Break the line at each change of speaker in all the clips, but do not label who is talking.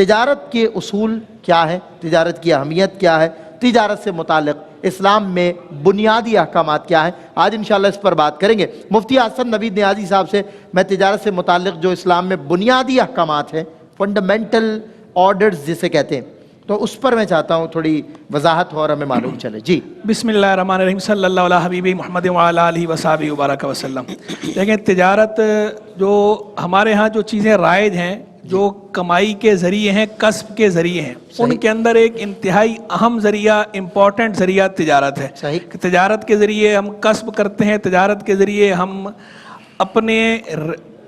تجارت کے اصول کیا ہے، تجارت کی اہمیت کیا ہے، تجارت سے متعلق اسلام میں بنیادی احکامات کیا ہیں، آج انشاءاللہ اس پر بات کریں گے۔ مفتی حسن نوید نیازی صاحب سے میں تجارت سے متعلق جو اسلام میں بنیادی احکامات ہیں، فنڈامنٹل آرڈرز جسے کہتے ہیں، تو اس پر میں چاہتا ہوں تھوڑی وضاحت ہو اور ہمیں معلوم چلے۔ جی
بسم اللہ الرحمن الرحیم، صلی اللہ علیہ حبیبی محمد وعلی آلہ وصحبہ وبارک وسلم۔ دیکھیں، تجارت جو ہمارے ہاں جو چیزیں رائج ہیں، جو کمائی کے ذریعے ہیں، کسب کے ذریعے ہیں، ان کے اندر ایک انتہائی اہم ذریعہ، امپورٹنٹ ذریعہ تجارت ہے۔ کہ تجارت کے ذریعے ہم کسب کرتے ہیں، تجارت کے ذریعے ہم اپنے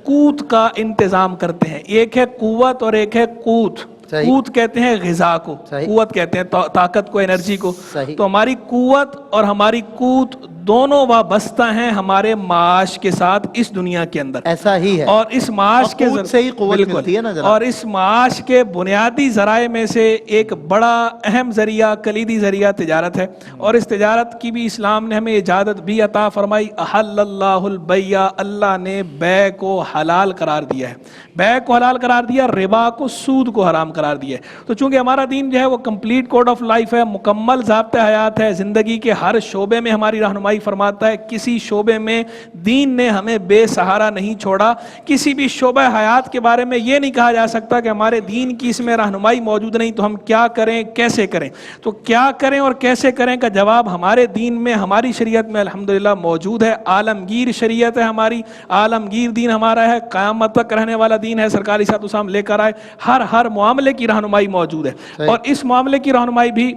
قوت کا انتظام کرتے ہیں۔ ایک ہے قوت اور ایک ہے قوت۔ قوت کہتے ہیں غذا کو، قوت کہتے ہیں طاقت کو، انرجی کو۔ تو ہماری قوت اور ہماری قوت دونوں وابستہ ہیں ہمارے معاش کے ساتھ اس دنیا کے اندر۔
ایسا ہی ہے،
اور اس معاش کے
سے ہی قوت ملتی ہے نا جناب۔
اور اس معاش کے بنیادی ذرائع میں سے ایک بڑا اہم ذریعہ، کلیدی ذریعہ تجارت ہے۔ اور اس تجارت کی بھی اسلام نے ہمیں اجازت بھی عطا فرمائی۔ احل اللہ البیع، اللہ نے بیع کو حلال قرار دیا ہے۔ بیع کو حلال قرار دیا، ربا کو، سود کو حرام قرار دیا ہے۔ تو چونکہ ہمارا دین جو ہے وہ کمپلیٹ کوڈ آف لائف ہے، مکمل ضابطہ حیات ہے، زندگی کے ہر شعبے میں ہماری رہنمائی فرماتا ہے۔ کسی شعبے میں دین نے ہمیں بے سہارا نہیں چھوڑا۔ کسی بھی شعبہ حیات کے بارے میں یہ نہیں کہا جا سکتا کہ ہمارے دین کی اس میں رہنمائی موجود نہیں تو ہم کیا کریں، کیسے کریں۔ تو کیا کریں اور کیسے کریں کا جواب ہمارے دین میں، ہماری شریعت میں الحمدللہ موجود ہے۔ عالمگیر شریعت ہے ہماری، عالمگیر دین ہمارا ہے، قیامت تک رہنے والا دین ہے، سرکار صلی اللہ علیہ وسلم لے کر آئے۔ ہر معاملے کی رہنمائی موجود ہے، اور اس معاملے کی رہنمائی بھی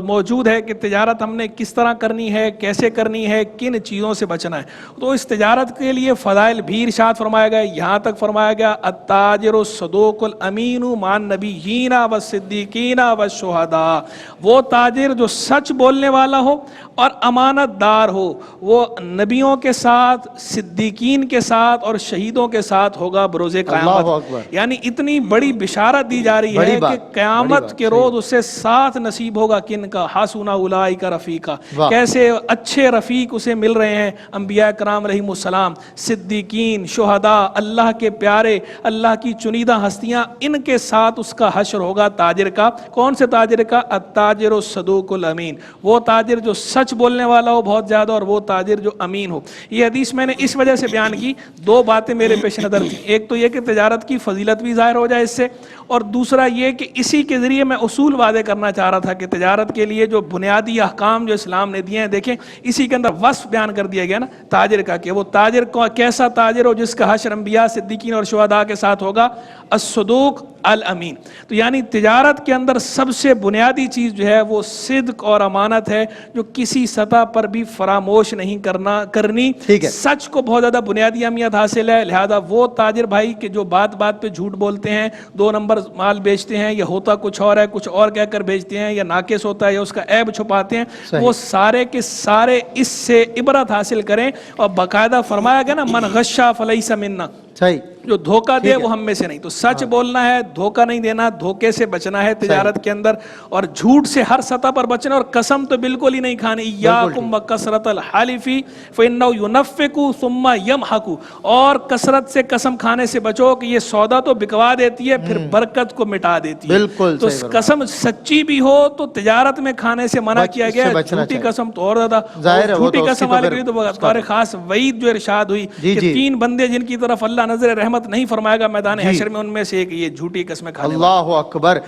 موجود ہے کہ تجارت ہم نے کس طرح کرنی ہے، کیسے کرنی ہے، کن چیزوں سے بچنا ہے۔ تو اس تجارت کے لیے فضائل بھی ارشاد فرمایا گیا، یہاں تک فرمایا گیا التاجر الصدوق الامین مع النبیین والصدیقین والشہداء۔ وہ تاجر جو سچ بولنے والا ہو اور امانت دار ہو، وہ نبیوں کے ساتھ، صدیقین کے ساتھ اور شہیدوں کے ساتھ ہوگا بروز قیامت۔ یعنی اتنی بڑی بشارت دی جا رہی ہے کہ قیامت کے روز اسے ساتھ نصیب ہوگا، کن کا؟ حسن اولئک رفیقا۔ کیسے اچھے رفیق اسے مل رہے ہیں، انبیاء کرام علیہم السلام، صدیقین، شہداء، اللہ کے پیارے، اللہ کی چنیدہ ہستیاں، ان کے ساتھ اس کا حشر ہوگا تاجر کا۔ کون سے تاجر کا؟ التاجر الصدوق الامین، وہ تاجر جو سچ بولنے والا ہو بہت زیادہ، اور وہ تاجر جو امین ہو۔ یہ حدیث میں نے اس وجہ سے بیان کی، دو باتیں میرے پیش نظر تھیں۔ ایک تو یہ کہ تجارت کی فضیلت بھی ظاہر ہو جائے اس سے، اور دوسرا یہ کہ اسی کے ذریعے میں اصول واضح کرنا چاہ رہا تھا کہ تجارت کے لیے جو بنیادی احکام جو اسلام نے دیے ہیں، دیکھیں اسی کے اندر وصف بیان کر دیا گیا نا تاجر کا، کہ وہ تاجر کو کیسا تاجر ہو جس کا حشر انبیاء، صدیقین اور شہداء کے ساتھ ہوگا، الصدوق الامین۔ تو یعنی تجارت کے اندر سب سے بنیادی چیز جو ہے وہ صدق اور امانت ہے، جو کسی سطح پر بھی فراموش نہیں کرنی۔ سچ کو بہت زیادہ بنیادی اہمیت حاصل ہے، لہذا وہ تاجر بھائی کہ جو بات بات پہ جھوٹ بولتے ہیں، دو نمبر مال بیچتے ہیں، یا ہوتا کچھ اور ہے، کچھ اور کہہ کر بیچتے ہیں، یا ناقص ہوتا ہے یا اس کا عیب چھپاتے ہیں، وہ سارے کے سارے اس سے عبرت حاصل کریں۔ اور باقاعدہ فرمایا گیا نا من غشا فلیس منا، جو دھوکہ دے وہ ہم میں سے نہیں۔ تو سچ بولنا ہے، دھوکہ نہیں دینا، دھوکے سے بچنا ہے تجارت کے اندر، اور جھوٹ سے ہر سطح پر بچنا، اور قسم تو بالکل ہی نہیں کھانی۔ ایاکم وکثرۃ الحلف فانہ ینفق ثم یمحق، اور کثرت سے قسم کھانے سے بچو کہ یہ سودا تو بکوا دیتی ہے پھر برکت کو مٹا دیتی ہے۔ تو قسم سچی بھی ہو تو تجارت میں کھانے سے منع کیا گیا ہے، جھوٹی قسم تو اور زیادہ، جھوٹی قسم والے کے لیے تو بطور خاص وعید جو ارشاد ہوئی کہ تین بندے جن کی طرف اللہ نظر رحمت نہیں فرمائے گا میدان حشر میں، ان میں سے ایک یہ جھوٹی قسمیں کھانے والا۔
اللہ اکبر۔